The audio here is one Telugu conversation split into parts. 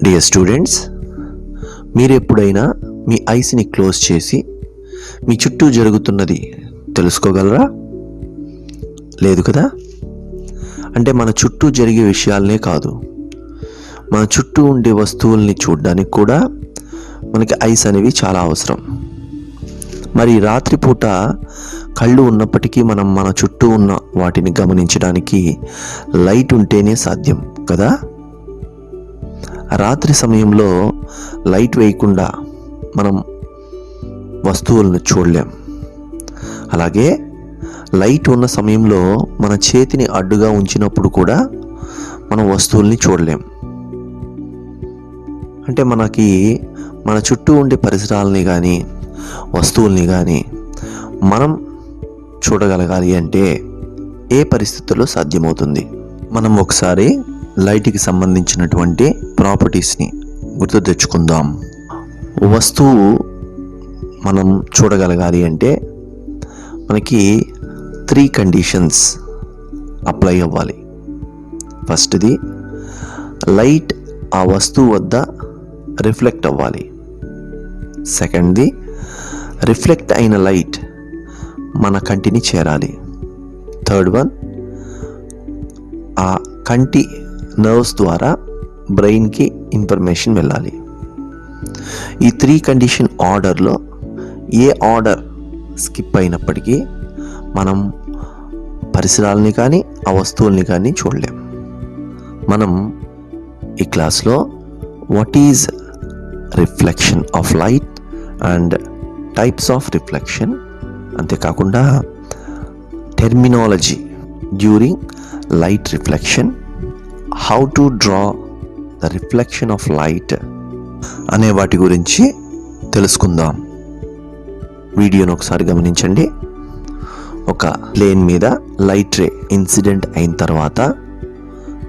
డియర్ స్టూడెంట్స్, మీరు ఎప్పుడైనా మీ ఐస్ని క్లోజ్ చేసి మీ చుట్టూ జరుగుతున్నది తెలుసుకోగలరా? లేదు కదా. అంటే మన చుట్టూ జరిగే విషయాలనే కాదు, మన చుట్టూ ఉండే వస్తువుల్ని చూడడానికి కూడా మనకి ఐస్ అనేవి చాలా అవసరం. మరి రాత్రిపూట కళ్ళు ఉన్నప్పటికీ మనం మన చుట్టూ ఉన్న వాటిని గమనించడానికి లైట్ ఉంటేనే సాధ్యం కదా. రాత్రి సమయంలో లైట్ వేయకుండా మనం వస్తువులను చూడలేం. అలాగే లైట్ ఉన్న సమయంలో మన చేతిని అడ్డుగా ఉంచినప్పుడు కూడా మనం వస్తువుల్ని చూడలేం. అంటే మనకి మన చుట్టూ ఉండే పరిసరాలని కానీ వస్తువుల్ని కానీ మనం చూడగలగాలి అంటే ఏ పరిస్థితుల్లో సాధ్యమవుతుంది? మనం ఒకసారి లైట్కి సంబంధించినటువంటి ప్రాపర్టీస్ని గుర్తు తెచ్చుకుందాం. వస్తువు మనం చూడగలగాలి అంటే మనకి 3 కండిషన్స్ అప్లై అవ్వాలి. ఫస్ట్ది, లైట్ ఆ వస్తువు వద్ద రిఫ్లెక్ట్ అవ్వాలి. సెకండ్ది, రిఫ్లెక్ట్ అయిన లైట్ మన కంటిని చేరాలి. థర్డ్ వన్, ఆ కంటి నర్వ్స్ ద్వారా బ్రెయిన్కి ఇన్ఫర్మేషన్ వెళ్ళాలి. ఈ 3 కండిషన్ ఆర్డర్లో ఏ ఆర్డర్ స్కిప్ అయినప్పటికీ మనం పరిసరాలని కానీ ఆ వస్తువుల్ని కానీ చూడలేం. మనం ఈ క్లాస్లో what is reflection of light and types of reflection, అంతేకాకుండా terminology during light reflection, how to draw the reflection of light అనే వాటి గురించి తెలుసుకుందాం. వీడియోను ఒకసారి గమనించండి. ఒక ప్లేన్ మీద లైట్ రే ఇన్సిడెంట్ అయిన తర్వాత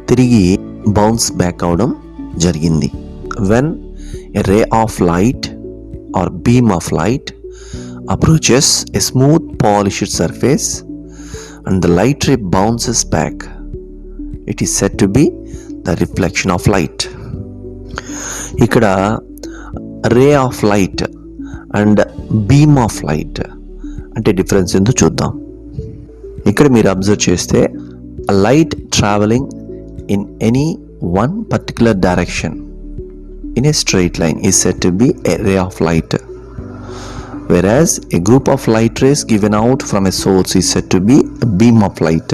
తిరిగి బౌన్స్ బ్యాక్ అవడం జరిగింది. When a ray of light or beam of light approaches a smooth polished surface and the light ray bounces back, it is said to be the reflection of light. ఇక్కడ రే of light and beam of light అంటే డిఫరెన్స్ ఏందో చూద్దాం. ఇక్కడ మీరు అబ్జర్వ్ చేస్తే light travelling in any one particular direction in a straight line is said to B A ray of light, whereas a group of light rays given out from a source is said to be a beam of light.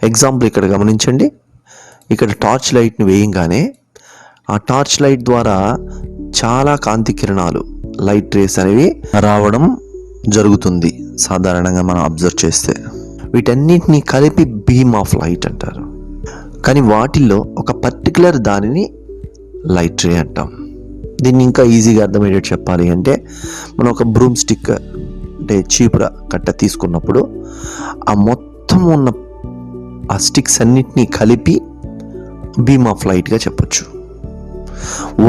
Example ఇక్కడ గమనించండి. ఇక్కడ టార్చ్ లైట్ని వేయంగానే ఆ టార్చ్ లైట్ ద్వారా చాలా కాంతి కిరణాలు లైట్ రేస్ అనేవి రావడం జరుగుతుంది సాధారణంగా మనం అబ్జర్వ్ చేస్తే. వీటన్నిటిని కలిపి బీమ్ ఆఫ్ లైట్ అంటారు. కానీ వాటిల్లో ఒక పర్టికులర్ దానిని లైట్ రే అంటాం. దీన్ని ఇంకా ఈజీగా అర్థమయ్యేటట్టు చెప్పాలి అంటే మనం ఒక బ్రూమ్ స్టిక్ అంటే చీపుర కట్ట తీసుకున్నప్పుడు ఆ మొత్తం ఉన్న ఆ స్టిక్స్ అన్నిటినీ కలిపి బీమ్ ఆఫ్ లైట్గా చెప్పొచ్చు.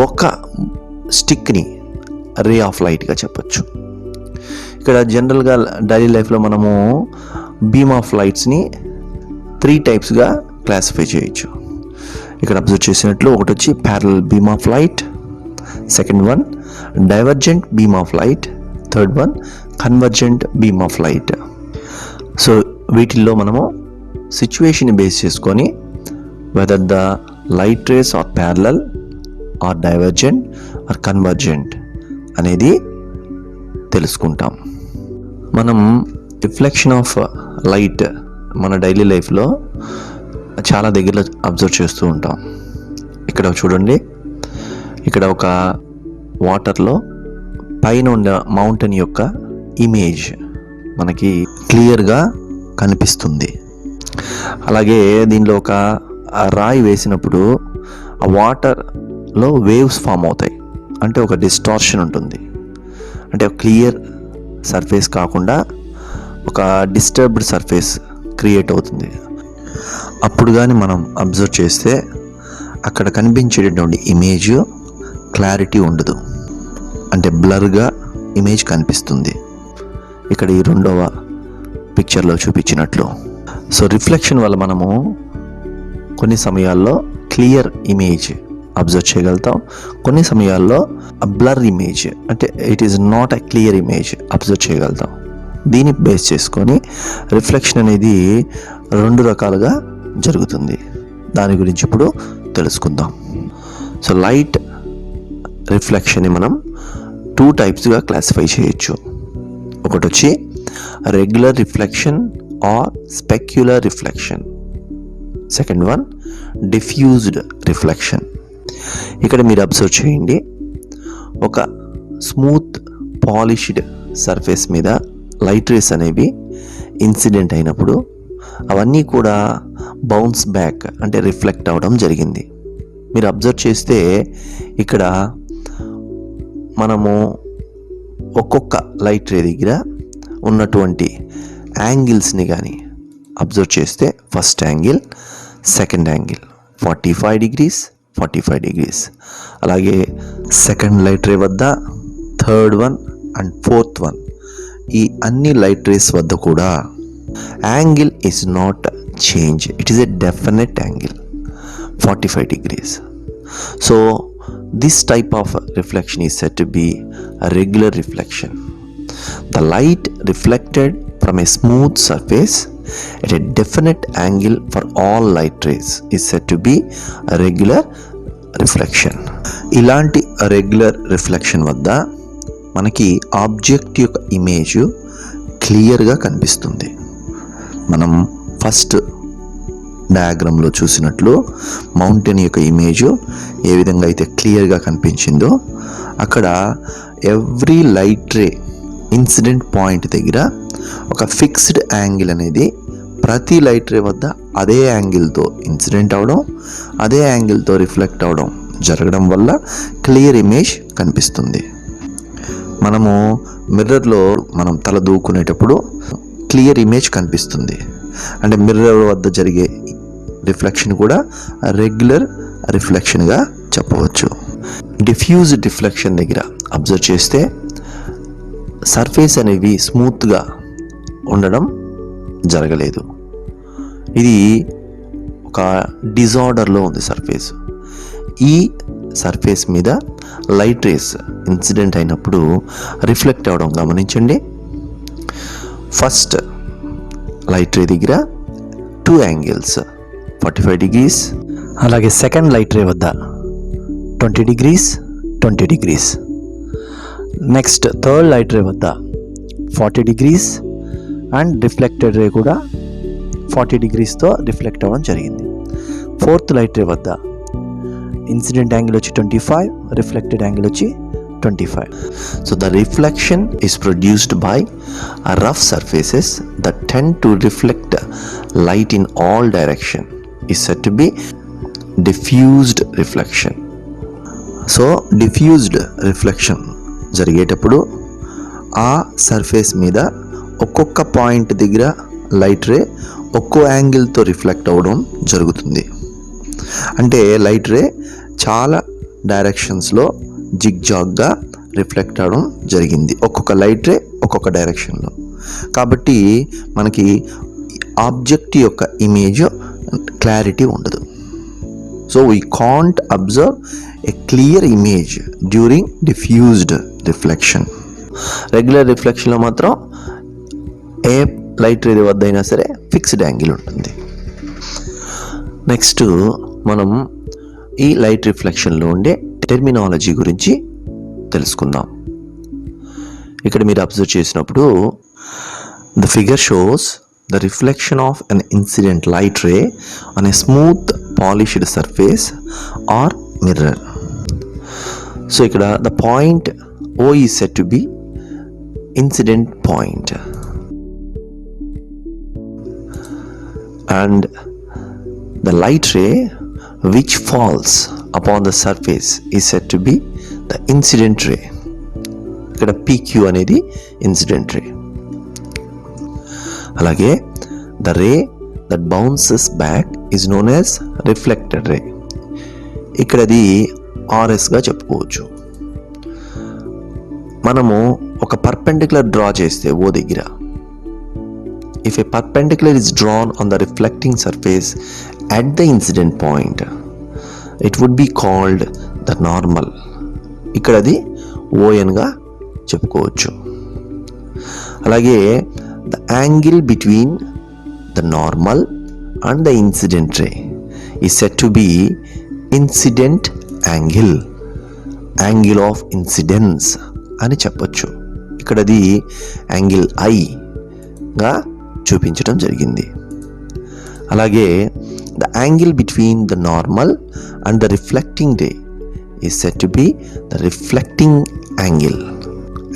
ఒక స్టిక్ని రే ఆఫ్ లైట్గా చెప్పొచ్చు. ఇక్కడ జనరల్గా డైలీ లైఫ్లో మనము బీమ్ ఆఫ్ లైట్స్ని 3 టైప్స్గా క్లాసిఫై చేయొచ్చు. ఇక్కడ అబ్జర్వ్ చేసినట్లు ఒకటి వచ్చి parallel beam of light, second one divergent beam of light, third one convergent beam of light. So వీటిల్లో మనము సిచ్యువేషన్ బేస్ చేసుకొని whether the light rays are parallel or divergent or convergent అనేది తెలుసుకుంటాం. మనం రిఫ్లెక్షన్ ఆఫ్ లైట్ మన డైలీ లైఫ్లో చాలా దగ్గరలో అబ్జర్వ్ చేస్తూ ఉంటాం. ఇక్కడ చూడండి, ఇక్కడ ఒక వాటర్లో పైన ఉన్న మౌంటైన్ యొక్క ఇమేజ్ మనకి క్లియర్గా కనిపిస్తుంది. అలాగే దీనిలో ఒక రాయి వేసినప్పుడు ఆ వాటర్లో వేవ్స్ ఫామ్ అవుతాయి. అంటే ఒక డిస్టార్షన్ ఉంటుంది. అంటే ఒక క్లియర్ సర్ఫేస్ కాకుండా ఒక డిస్టర్బ్డ్ సర్ఫేస్ క్రియేట్ అవుతుంది. అప్పుడు కానీ మనం అబ్జర్వ్ చేస్తే అక్కడ కనిపించేటటువంటి ఇమేజ్ క్లారిటీ ఉండదు, అంటే బ్లర్గా ఇమేజ్ కనిపిస్తుంది. ఇక్కడ ఈ రెండవ పిక్చర్లో చూపించినట్లు. సో రిఫ్లెక్షన్ వల్ల మనము కొన్ని సమయాల్లో క్లియర్ ఇమేజ్ అబ్జర్వ్ చేయగలుగుతాం. కొన్ని సమయాల్లో బ్లర్ ఇమేజ్, అంటే it is not a clear image observe చేయగలుగుతాం. దీన్ని బేస్ చేసుకొని రిఫ్లెక్షన్ అనేది 2 రకాలుగా జరుగుతుంది. దాని గురించి ఇప్పుడు తెలుసుకుందాం. సో లైట్ రిఫ్లెక్షన్ని మనం 2 టైప్స్గా క్లాసిఫై చేయొచ్చు. ఒకటి వచ్చి regular reflection or specular reflection. Second one diffused reflection. ఇక్కడ మీరు అబ్జర్వ్ చేయండి, ఒక స్మూత్ పాలిష్డ్ సర్ఫేస్ మీద లైట్ రేస్ అనేవి ఇన్సిడెంట్ అయినప్పుడు అవన్నీ కూడా బౌన్స్ బ్యాక్, అంటే రిఫ్లెక్ట్ అవ్వడం జరిగింది. మీరు అబ్జర్వ్ చేస్తే ఇక్కడ మనము ఒక్కొక్క లైట్ రే దగ్గర ఉన్నటువంటి యాంగిల్స్ని కానీ అబ్జర్వ్ చేస్తే first angle, second angle 45 degrees, 45 degrees. అలాగే సెకండ్ లైట్ రే వద్ద, third one and fourth one, ఈ అన్ని లైట్ రేస్ వద్ద కూడా angle is not change, it is a definite angle 45 degrees. So this type of reflection is said to be regular reflection. The light reflected from a smooth surface at a definite angle for all light rays is said to be a regular reflection. ఇలాంటి రెగ్యులర్ రిఫ్లెక్షన్ వద్ద మనకి ఆబ్జెక్ట్ యొక్క ఇమేజ్ క్లియర్గా కనిపిస్తుంది. మనం ఫస్ట్ డయాగ్రామ్లో చూసినట్లు మౌంటైన్ యొక్క ఇమేజ్ ఏ విధంగా అయితే క్లియర్గా కనిపించిందో, అక్కడ every light ray incident point దగ్గర ఒక ఫిక్స్డ్ యాంగిల్ అనేది ప్రతి లైట్ రే వద్ద అదే యాంగిల్తో ఇన్సిడెంట్ అవడం, అదే యాంగిల్తో రిఫ్లెక్ట్ అవడం జరగడం వల్ల క్లియర్ ఇమేజ్ కనిపిస్తుంది. మనము మిర్రర్లో మనం తల దూకునేటప్పుడు క్లియర్ ఇమేజ్ కనిపిస్తుంది. అంటే మిర్రర్ వద్ద జరిగే రిఫ్లెక్షన్ కూడా రెగ్యులర్ రిఫ్లెక్షన్గా చెప్పవచ్చు. డిఫ్యూజ్ రిఫ్లెక్షన్ దగ్గర అబ్జర్వ్ చేస్తే సర్ఫేస్ అనేవి స్మూత్గా ఉండడం జరగలేదు. ఇది ఒక డిజార్డర్లో ఉంది సర్ఫేస్. ఈ సర్ఫేస్ మీద లైట్ రేస్ ఇన్సిడెంట్ అయినప్పుడు రిఫ్లెక్ట్ అవ్వడం గమనించండి. ఫస్ట్ లైట్ రే దగ్గర 2 యాంగిల్స్ 45 degrees, అలాగే సెకండ్ లైట్ రే వద్ద 20 degrees, 20 degrees. Next third light ray వద్ద 40 degrees అండ్ రిఫ్లెక్టెడ్ రే కూడా 40 degreesతో రిఫ్లెక్ట్ అవ్వడం జరిగింది. ఫోర్త్ లైట్ రే వద్ద ఇన్సిడెంట్ యాంగిల్ వచ్చి 25, రిఫ్లెక్టెడ్ యాంగిల్ వచ్చి 25. So the reflection is produced by rough surfaces that tend to reflect light in all direction is said to be diffused reflection. So diffused reflection జరిగేటప్పుడు ఆ సర్ఫేస్ మీద ఒక్కొక్క పాయింట్ దగ్గర లైట్ రే ఒక్కో యాంగిల్తో రిఫ్లెక్ట్ అవ్వడం జరుగుతుంది. అంటే లైట్ రే చాలా డైరెక్షన్స్లో జిగ్జాగ్గా రిఫ్లెక్ట్ అవ్వడం జరిగింది, ఒక్కొక్క లైట్ రే ఒక్కొక్క డైరెక్షన్లో. కాబట్టి మనకి ఆబ్జెక్ట్ యొక్క ఇమేజ్ క్లారిటీ ఉండదు. So we can't observe a clear image during diffused reflection. Regular రిఫ్లెక్షన్లో మాత్రం ఏ లైట్ రే వద్ద అయినా సరే ఫిక్స్డ్ యాంగిల్ ఉంటుంది. నెక్స్ట్ మనం ఈ లైట్ రిఫ్లెక్షన్లో ఉండే టెర్మినాలజీ గురించి తెలుసుకుందాం. ఇక్కడ మీరు అబ్జర్వ్ చేసినప్పుడు the figure shows the reflection of an incident light ray on a smooth polished surface or mirror. So ఇక్కడ the point O is said to be incident point and the light ray which falls upon the surface is said to be the incident ray. ఇక్కడ PQ అనేది ఇన్సిడెంట్ రే. అలాగే the ray that bounces back is known as reflected ray. ఇక్కడది RSగా చెప్పుకోవచ్చు. మనము ఒక పర్పెండిక్యులర్ డ్రా చేస్తే ఓ దగ్గర, if a perpendicular is drawn on the reflecting surface at the incident point, it would be called the normal. ఇక్కడ అది ఓఎన్గా చెప్పుకోవచ్చు. అలాగే the angle between the normal and the incident ray is said to be incident angle, angle of incidence అని చెప్పొచ్చు. ఇక్కడ అది యాంగిల్ ఐగా చూపించడం జరిగింది. అలాగే the angle between the normal and the reflecting ray is said to be the reflecting angle,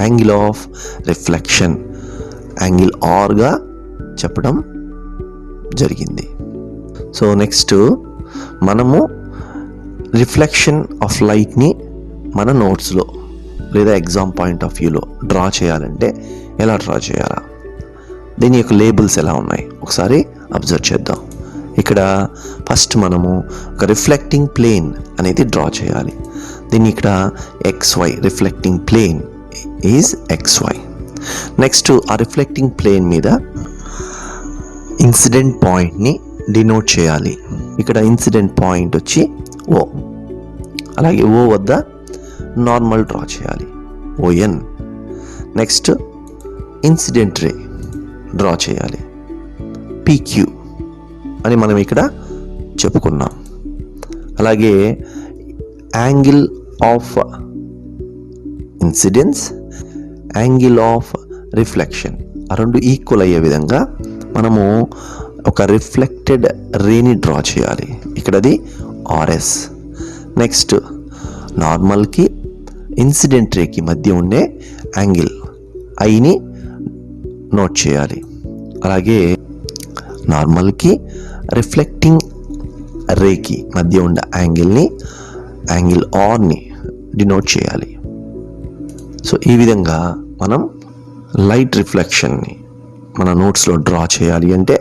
angle of reflection, angle ఆర్గా చెప్పడం జరిగింది. సో నెక్స్ట్ మనము రిఫ్లెక్షన్ ఆఫ్ లైట్ని మన నోట్స్లో లేదా ఎగ్జామ్ పాయింట్ ఆఫ్ వ్యూలో డ్రా చేయాలంటే ఎలా డ్రా చేయాలా, దీని యొక్క లేబుల్స్ ఎలా ఉన్నాయి ఒకసారి అబ్జర్వ్ చేద్దాం. ఇక్కడ ఫస్ట్ మనము ఒక రిఫ్లెక్టింగ్ ప్లేన్ అనేది డ్రా చేయాలి. దీన్ని ఇక్కడ XY, reflecting plane is XY. Next ఆ రిఫ్లెక్టింగ్ ప్లేన్ మీద ఇన్సిడెంట్ పాయింట్ని డినోట్ చేయాలి. ఇక్కడ ఇన్సిడెంట్ పాయింట్ వచ్చి O. అలాగే O వద్ద నార్మల్ డ్రా చేయాలి, ON. Next incident ray draw చేయాలి, PQ అని మనం ఇక్కడ చెప్పుకున్నాం. అలాగే angle of incidence, angle of reflection ఆ రెండు ఈక్వల్ అయ్యే విధంగా మనము ఒక రిఫ్లెక్టెడ్ రేని డ్రా చేయాలి. ఇక్కడ అది RS. నెక్స్ట్ నార్మల్కి ఇన్సిడెంట్ రేకి మధ్య ఉండే యాంగిల్ ఐని నోట్ చేయాలి. అలాగే నార్మల్కి రిఫ్లెక్టింగ్ రేకి మధ్య ఉండే యాంగిల్ ఆర్ని డినోట్ చేయాలి. సో ఈ విధంగా మనం లైట్ రిఫ్లెక్షన్ని మన నోట్స్లో డ్రా చేయాలి అంటే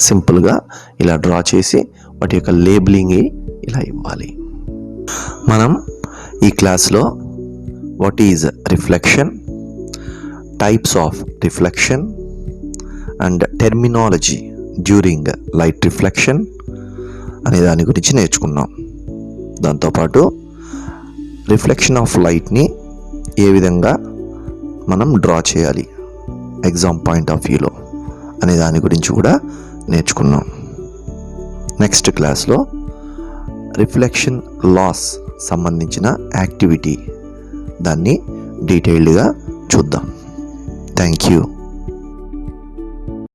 సింపుల్గా ఇలా డ్రా చేసి వాటి యొక్క లేబులింగ్ ఇలా ఇవ్వాలి. మనం ఈ క్లాస్లో what is reflection, types of reflection and terminology during light reflection అనే దాని గురించి నేర్చుకున్నాం. దాంతోపాటు రిఫ్లెక్షన్ ఆఫ్ లైట్ని ఏ విధంగా మనం డ్రా చేయాలి ఎగ్జామ్ పాయింట్ ఆఫ్ వ్యూలో అనే దాని గురించి కూడా నేర్చుకున్నాం. నెక్స్ట్ క్లాస్లో రిఫ్లెక్షన్ లాస్ సంబంధించిన యాక్టివిటీ దాన్ని డీటెయిల్డ్గా చూద్దాం. Thank you.